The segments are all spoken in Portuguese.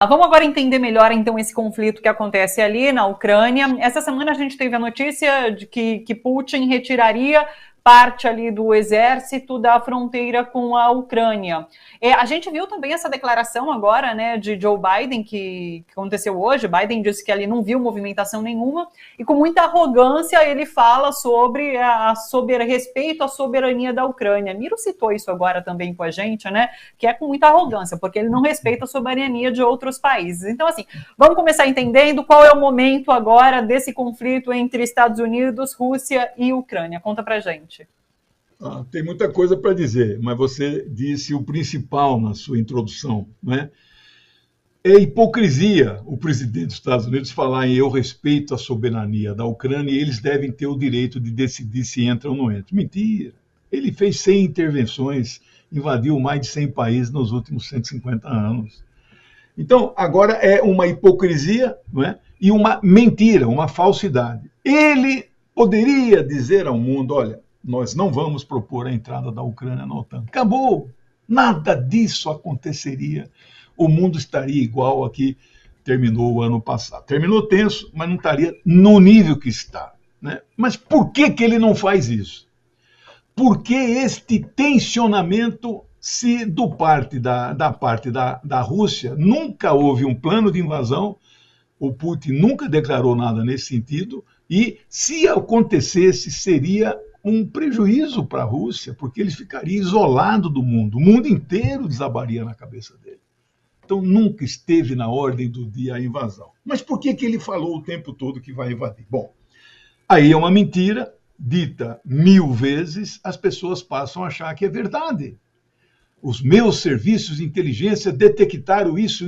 Vamos agora entender melhor, então, esse conflito que acontece ali na Ucrânia. Essa semana a gente teve a notícia de que Putin retiraria parte ali do exército da fronteira com a Ucrânia. A gente viu também essa declaração agora, né, de Joe Biden, que aconteceu hoje. Biden disse que ali não viu movimentação nenhuma, e com muita arrogância ele fala sobre respeito à soberania da Ucrânia. Miro citou isso agora também com a gente, né, que é com muita arrogância, porque ele não respeita a soberania de outros países. Então, assim, vamos começar entendendo qual é o momento agora desse conflito entre Estados Unidos, Rússia e Ucrânia. Conta pra gente. Tem muita coisa para dizer, mas você disse o principal na sua introdução, né? É hipocrisia o presidente dos Estados Unidos falar em eu respeito a soberania da Ucrânia e eles devem ter o direito de decidir se entram ou não entram. Mentira! Ele fez 100 intervenções, invadiu mais de 100 países nos últimos 150 anos. Então, agora é uma hipocrisia, não é? E uma mentira, uma falsidade. Ele poderia dizer ao mundo, olha, nós não vamos propor a entrada da Ucrânia na OTAN. Acabou! Nada disso aconteceria. O mundo estaria igual a que terminou o ano passado. Terminou tenso, mas não estaria no nível que está, né? Mas por que ele não faz isso? Porque este tensionamento, se da parte da Rússia nunca houve um plano de invasão, o Putin nunca declarou nada nesse sentido, e se acontecesse, seria um prejuízo para a Rússia, porque ele ficaria isolado do mundo. O mundo inteiro desabaria na cabeça dele. Então, nunca esteve na ordem do dia a invasão. Mas por que ele falou o tempo todo que vai invadir? Bom, aí é uma mentira, dita 1000 vezes, as pessoas passam a achar que é verdade. Os meus serviços de inteligência detectaram isso.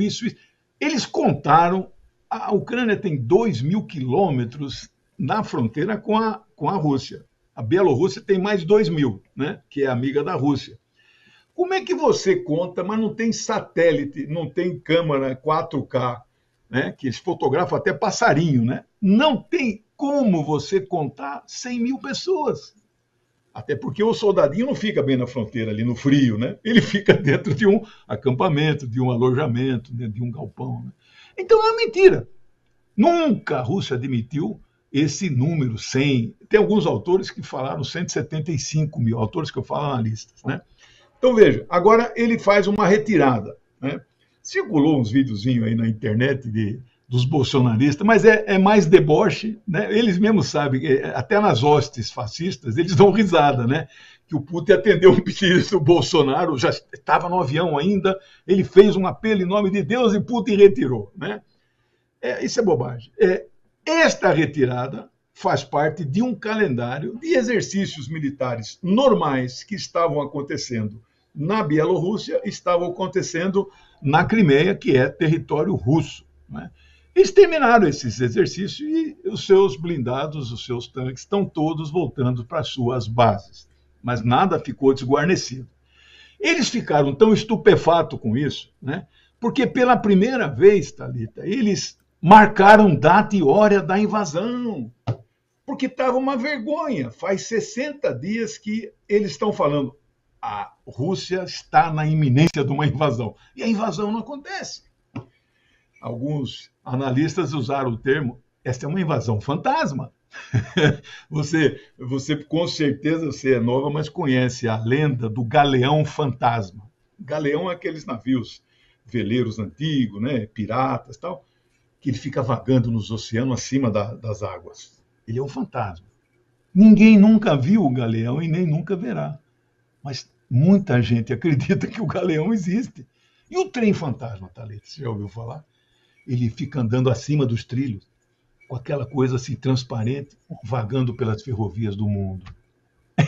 Eles contaram, a Ucrânia tem 2.000 quilômetros na fronteira com a Rússia. A Bielorrússia tem mais 2.000, né, que é amiga da Rússia. Como é que você conta, mas não tem satélite, não tem câmera 4K, né, que eles fotografam até passarinho, né? Não tem como você contar 100.000 pessoas. Até porque o soldadinho não fica bem na fronteira, ali no frio, né? Ele fica dentro de um acampamento, de um alojamento, dentro de um galpão, né? Então é uma mentira. Nunca a Rússia admitiu esse número 100. Tem alguns autores que falaram 175 mil, autores que eu falo analistas, né? Então, veja, agora ele faz uma retirada, né? Circulou uns videozinhos aí na internet dos bolsonaristas, mas é mais deboche, né? Eles mesmos sabem, até nas hostes fascistas, eles dão risada, né? Que o Putin atendeu um pedido do Bolsonaro, já estava no avião ainda, ele fez um apelo em nome de Deus e Putin retirou, né? Isso é bobagem. Esta retirada faz parte de um calendário de exercícios militares normais que estavam acontecendo na Bielorrússia, estavam acontecendo na Crimeia, que é território russo, né? Eles terminaram esses exercícios e os seus blindados, os seus tanques, estão todos voltando para suas bases. Mas nada ficou desguarnecido. Eles ficaram tão estupefatos com isso, né? Porque pela primeira vez, Thalita, eles marcaram data e hora da invasão, porque estava uma vergonha. Faz 60 dias que eles estão falando a Rússia está na iminência de uma invasão. E a invasão não acontece. Alguns analistas usaram o termo, essa é uma invasão fantasma. Você com certeza, você é nova, mas conhece a lenda do galeão fantasma. Galeão é aqueles navios veleiros antigos, né, piratas e tal, que ele fica vagando nos oceanos acima das águas. Ele é um fantasma. Ninguém nunca viu o galeão e nem nunca verá. Mas muita gente acredita que o galeão existe. E o trem fantasma, Thalita, você já ouviu falar? Ele fica andando acima dos trilhos, com aquela coisa assim transparente, vagando pelas ferrovias do mundo.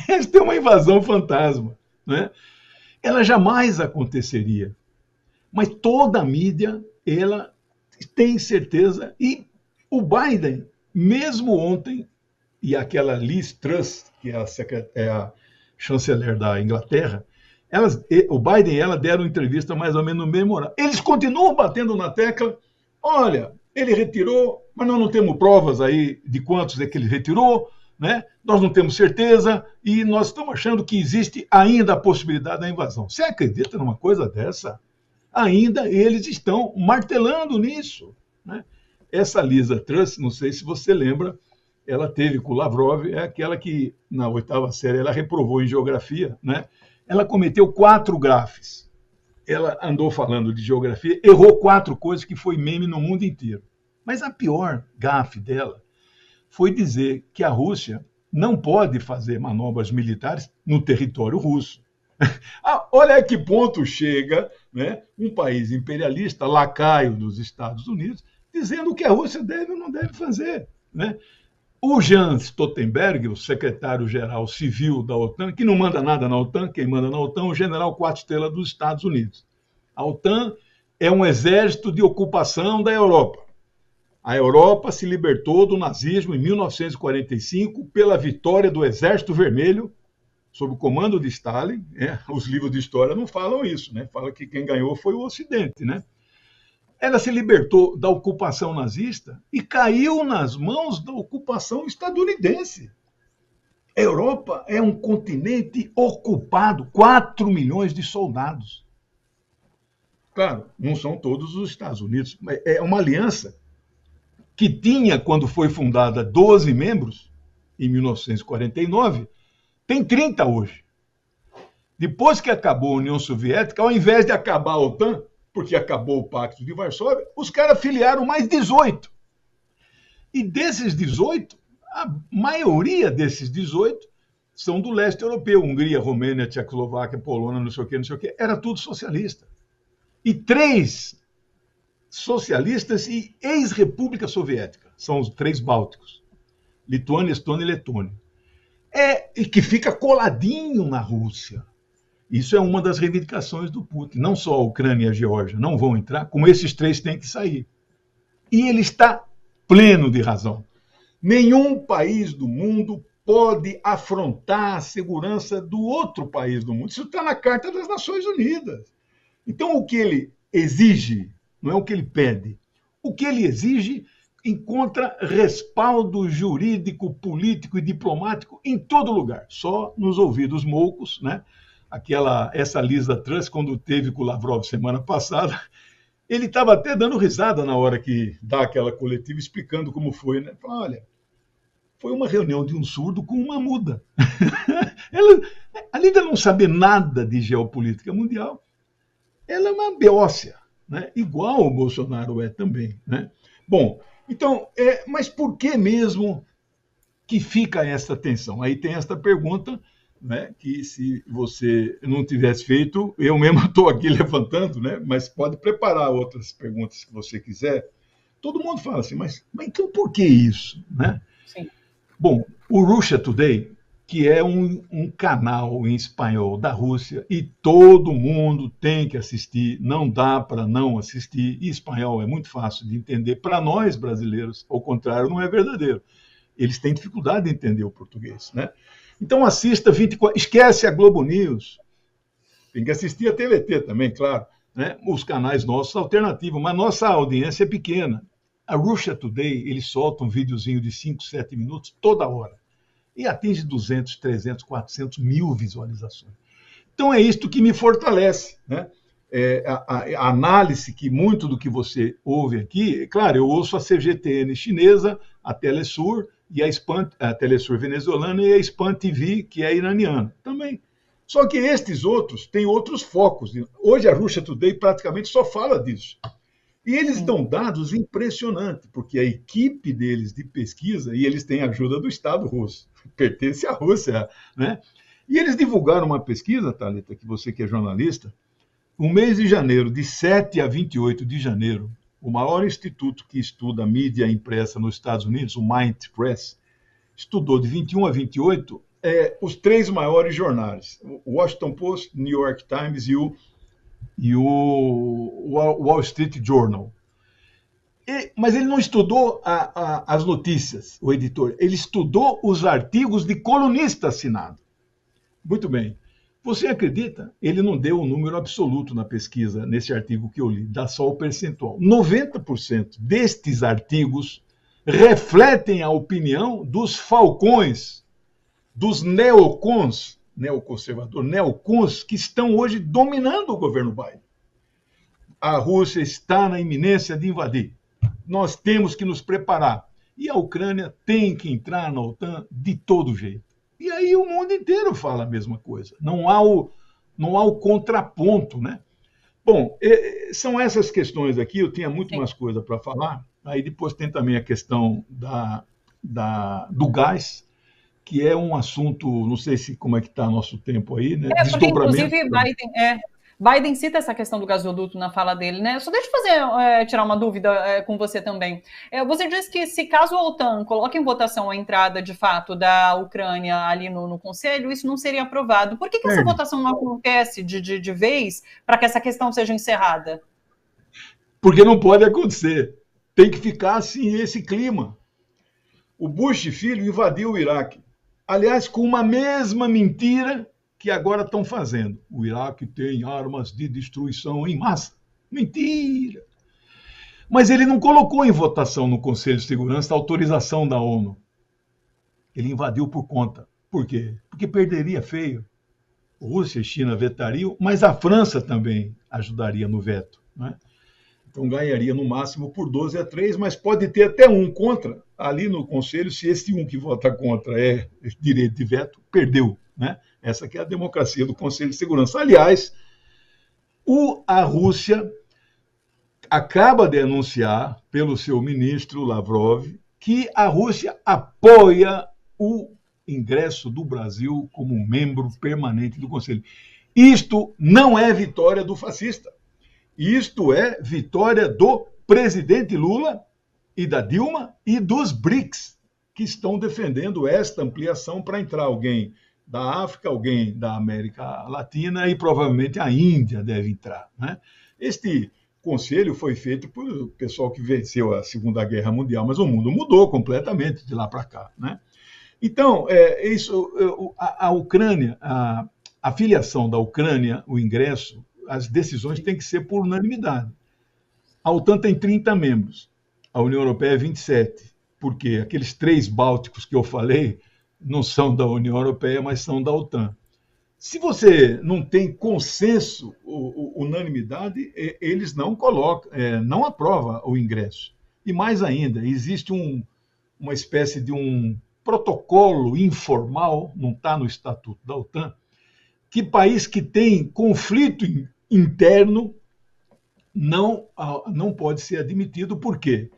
Esta é uma invasão fantasma, né? Ela jamais aconteceria. Mas toda a mídia, ela tem certeza, e o Biden, mesmo ontem, e aquela Liz Truss, que é a chanceler da Inglaterra, o Biden e ela deram entrevista mais ou menos no mesmo horário. Eles continuam batendo na tecla, olha, ele retirou, mas nós não temos provas aí de quantos é que ele retirou, né? Nós não temos certeza e nós estamos achando que existe ainda a possibilidade da invasão. Você acredita numa coisa dessa? ainda eles estão martelando nisso, né? Essa Lisa Truss, não sei se você lembra, ela teve com o Lavrov, é aquela que, na 8ª série, ela reprovou em geografia, né? Ela cometeu 4 gafes. Ela andou falando de geografia, errou 4 coisas que foi meme no mundo inteiro. Mas a pior gafe dela foi dizer que a Rússia não pode fazer manobras militares no território russo. Olha a que ponto chega, né, um país imperialista, lacaio dos Estados Unidos, dizendo o que a Rússia deve ou não deve fazer, né? O Jens Stoltenberg, o secretário-geral civil da OTAN, que não manda nada na OTAN, quem manda na OTAN é o general 4 estrelas dos Estados Unidos. A OTAN é um exército de ocupação da Europa. A Europa se libertou do nazismo em 1945 pela vitória do Exército Vermelho, sob o comando de Stalin. Os livros de história não falam isso, né? Fala que quem ganhou foi o Ocidente, né? Ela se libertou da ocupação nazista e caiu nas mãos da ocupação estadunidense. A Europa é um continente ocupado, 4 milhões de soldados. Claro, não são todos os Estados Unidos, mas é uma aliança que tinha, quando foi fundada, 12 membros, em 1949, tem 30 hoje. Depois que acabou a União Soviética, ao invés de acabar a OTAN, porque acabou o Pacto de Varsóvia, os caras filiaram mais 18. E desses 18, a maioria desses 18 são do leste europeu. Hungria, Romênia, Tchecoslováquia, Polônia, não sei o quê. Era tudo socialista. E 3 socialistas e ex-república soviética. São os 3 bálticos. Lituânia, Estônia e Letônia. E que fica coladinho na Rússia. Isso é uma das reivindicações do Putin. Não só a Ucrânia e a Geórgia não vão entrar, como esses 3 têm que sair. E ele está pleno de razão. Nenhum país do mundo pode afrontar a segurança do outro país do mundo. Isso está na Carta das Nações Unidas. Então, o que ele exige não é o que ele pede. O que ele exige encontra respaldo jurídico, político e diplomático em todo lugar. Só nos ouvidos moucos, né? Essa Lisa Truss, quando teve com o Lavrov semana passada, ele estava até dando risada na hora que dá aquela coletiva explicando como foi, né? Olha, foi uma reunião de um surdo com uma muda. Além de não saber nada de geopolítica mundial, ela é uma beócia, né? Igual o Bolsonaro é também, né? Bom, então, mas por que mesmo que fica essa tensão? Aí tem esta pergunta, né, que se você não tivesse feito, eu mesmo estou aqui levantando, né, mas pode preparar outras perguntas que você quiser. Todo mundo fala assim, mas então por que isso? Né? Sim. Bom, o Russia Today, que é um canal em espanhol da Rússia, e todo mundo tem que assistir, não dá para não assistir, e espanhol é muito fácil de entender. Para nós, brasileiros, ao contrário, não é verdadeiro. Eles têm dificuldade de entender o português, né? Então assista 24, esquece a Globo News, tem que assistir a TVT também, claro, né? Os canais nossos alternativos, mas nossa audiência é pequena. A Russia Today, eles soltam um videozinho de 5, 7 minutos toda hora e atinge 200, 300, 400 mil visualizações. Então é isto que me fortalece, né? A análise que muito do que você ouve aqui, claro, eu ouço a CGTN chinesa, a Telesur, e a Telesur venezuelana e a Span TV, que é iraniana, também. Só que estes outros têm outros focos. Hoje a Russia Today praticamente só fala disso. E eles dão dados impressionantes, porque a equipe deles de pesquisa, e eles têm a ajuda do Estado russo, pertence à Rússia, né? E eles divulgaram uma pesquisa, Thalita, que você que é jornalista, no mês de janeiro, de 7 a 28 de janeiro, o maior instituto que estuda mídia impressa nos Estados Unidos, o Mind Press, estudou de 21 a 28 os 3 maiores jornais, o Washington Post, New York Times e o Wall Street Journal. Mas ele não estudou as notícias, o editor, ele estudou os artigos de colunista assinado. Muito bem. Você acredita? Ele não deu o número absoluto na pesquisa, nesse artigo que eu li, dá só o percentual. 90% destes artigos refletem a opinião dos falcões, dos neocons, neoconservador, neocons, que estão hoje dominando o governo Biden. a Rússia está na iminência de invadir. Nós temos que nos preparar. E a Ucrânia tem que entrar na OTAN de todo jeito. E aí o mundo inteiro fala a mesma coisa. Não há o contraponto, né? Bom, são essas questões aqui. Eu tinha muito mais coisa para falar. Aí depois tem também a questão do gás, que é um assunto, não sei como é que está nosso tempo aí, né? Porque, inclusive, Biden cita essa questão do gasoduto na fala dele, né? Só deixa eu tirar uma dúvida com você também. Você disse que se caso a OTAN coloque em votação a entrada, de fato, da Ucrânia ali no Conselho, isso não seria aprovado. Por que essa votação não acontece de vez para que essa questão seja encerrada? Porque não pode acontecer. Tem que ficar assim, esse clima. O Bush filho invadiu o Iraque. Aliás, com uma mesma mentira que agora estão fazendo. O Iraque tem armas de destruição em massa. Mentira! Mas ele não colocou em votação no Conselho de Segurança a autorização da ONU. Ele invadiu por conta. Por quê? Porque perderia feio. Rússia e China vetariam, mas a França também ajudaria no veto, né? Então ganharia no máximo por 12-3, mas pode ter até um contra ali no Conselho. Se esse um que vota contra é direito de veto, perdeu, né? Essa que é a democracia do Conselho de Segurança. Aliás, a Rússia acaba de anunciar, pelo seu ministro Lavrov, que a Rússia apoia o ingresso do Brasil como membro permanente do Conselho. Isto não é vitória do fascista. Isto é vitória do presidente Lula e da Dilma e dos BRICS, que estão defendendo esta ampliação para entrar alguém da África, alguém da América Latina e provavelmente a Índia deve entrar, né? Este conselho foi feito por pessoal que venceu a Segunda Guerra Mundial, mas o mundo mudou completamente de lá para cá, né? Então, a Ucrânia, a filiação da Ucrânia, o ingresso, as decisões têm que ser por unanimidade. A OTAN tem 30 membros, a União Europeia é 27, porque aqueles 3 bálticos que eu falei não são da União Europeia, mas são da OTAN. Se você não tem consenso, unanimidade, eles não colocam, não aprovam o ingresso. E mais ainda, existe uma espécie de um protocolo informal, não está no Estatuto da OTAN, que país que tem conflito interno não pode ser admitido. Por quê?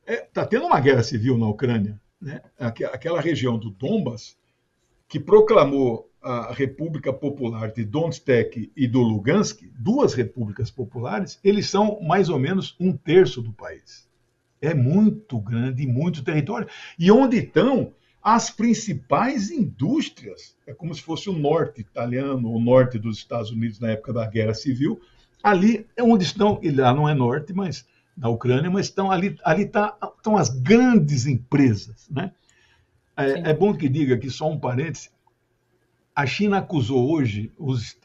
Está tendo uma guerra civil na Ucrânia, né? Aquela região do Donbas, que proclamou a República Popular de Donetsk e do Lugansk, 2 repúblicas populares, eles são mais ou menos 1/3 do país. É muito grande, muito território. E onde estão as principais indústrias, é como se fosse o norte italiano, o norte dos Estados Unidos na época da Guerra Civil, ali é onde estão, e lá não é norte, mas da Ucrânia, mas estão estão as grandes empresas, né? É bom que diga aqui só um parêntese, a China acusou hoje os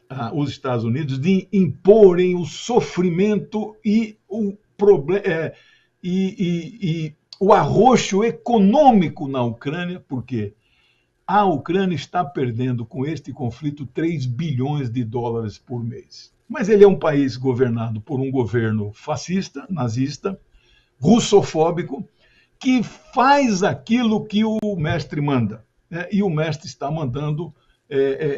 Estados Unidos de imporem o sofrimento e o problema e o arroxo econômico na Ucrânia, porque a Ucrânia está perdendo com este conflito 3 bilhões de dólares por mês. Mas ele é um país governado por um governo fascista, nazista, russofóbico, que faz aquilo que o mestre manda, né? E o mestre está mandando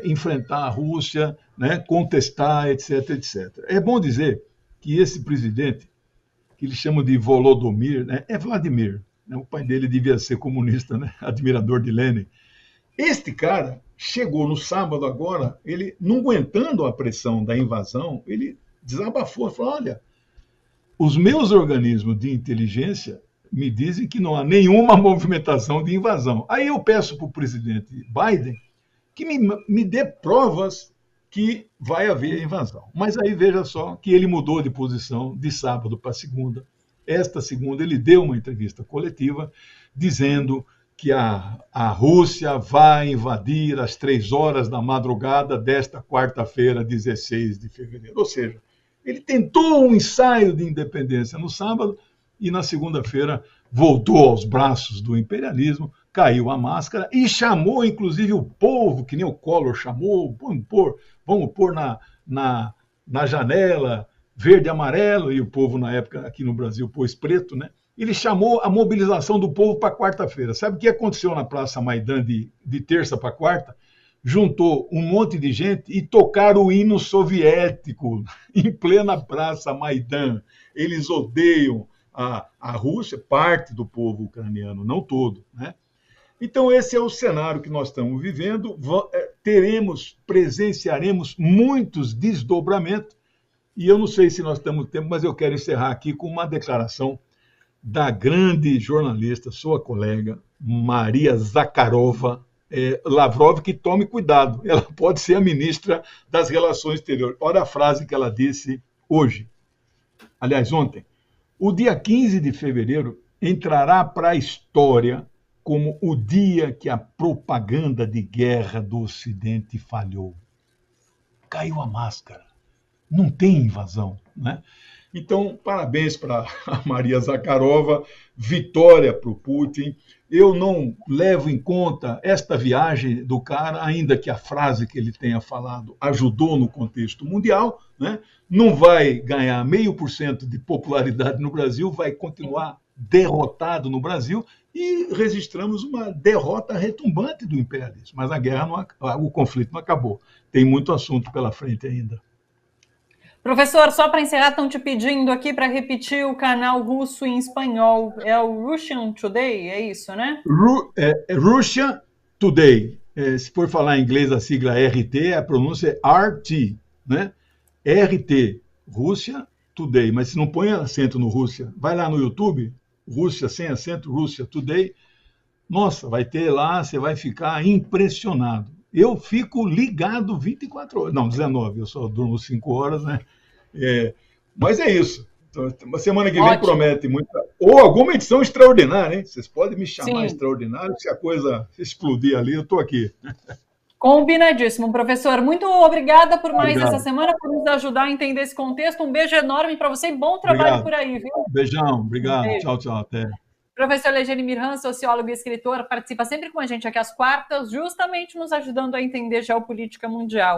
enfrentar a Rússia, né? Contestar, etc, etc. É bom dizer que esse presidente, que eles chamam de Volodymyr, né? É Vladimir, né? O pai dele devia ser comunista, né? Admirador de Lenin. Este cara chegou no sábado agora, ele não aguentando a pressão da invasão, ele desabafou, falou: olha, os meus organismos de inteligência me dizem que não há nenhuma movimentação de invasão. Aí eu peço para o presidente Biden que me dê provas que vai haver invasão. Mas aí veja só que ele mudou de posição de sábado para segunda. Esta segunda ele deu uma entrevista coletiva dizendo que a Rússia vai invadir às 3 horas da madrugada desta quarta-feira, 16 de fevereiro. Ou seja, ele tentou um ensaio de independência no sábado e na segunda-feira voltou aos braços do imperialismo, caiu a máscara e chamou, inclusive, o povo, que nem o Collor chamou, vamos pôr na janela verde e amarelo, e o povo, na época, aqui no Brasil, pôs preto, né? Ele chamou a mobilização do povo para quarta-feira. Sabe o que aconteceu na Praça Maidan de terça para quarta? Juntou um monte de gente e tocaram o hino soviético em plena Praça Maidan. Eles odeiam a Rússia, parte do povo ucraniano, não todo, né? Então, esse é o cenário que nós estamos vivendo. Presenciaremos muitos desdobramentos, e eu não sei se nós temos tempo, mas eu quero encerrar aqui com uma declaração da grande jornalista, sua colega, Maria Zakharova, Lavrov, que tome cuidado, ela pode ser a ministra das Relações Exteriores. Olha a frase que ela disse hoje, aliás, ontem. O dia 15 de fevereiro entrará para a história como o dia que a propaganda de guerra do Ocidente falhou. Caiu a máscara. Não tem invasão, né? Então, parabéns para a Maria Zakharova, vitória para o Putin. Eu não levo em conta esta viagem do cara, ainda que a frase que ele tenha falado ajudou no contexto mundial, né? Não vai ganhar 0,5% de popularidade no Brasil, vai continuar derrotado no Brasil, e registramos uma derrota retumbante do imperialismo. Mas a guerra, o conflito não acabou. Tem muito assunto pela frente ainda. Professor, só para encerrar, estão te pedindo aqui para repetir o canal russo em espanhol. É o Russian Today, é isso, né? Russia Today. Se for falar em inglês, a sigla RT, a pronúncia é RT, né? RT, Russia Today. Mas se não põe acento no Rússia, vai lá no YouTube, Rússia sem acento, Russia Today. Nossa, vai ter lá, você vai ficar impressionado. Eu fico ligado 24 horas. Não, 19, eu só durmo 5 horas, né? Mas é isso. Então, uma semana que vem promete muita. Ou alguma edição extraordinária, hein? Vocês podem me chamar extraordinário, se a coisa explodir ali, eu estou aqui. Combinadíssimo, professor. Muito obrigada por mais essa semana, por nos ajudar a entender esse contexto. Um beijo enorme para você e bom trabalho por aí, viu? Beijão, obrigado. Tchau, tchau. Até. Professor Legiane Mirhan, sociólogo e escritor, participa sempre com a gente aqui às quartas, justamente nos ajudando a entender geopolítica mundial.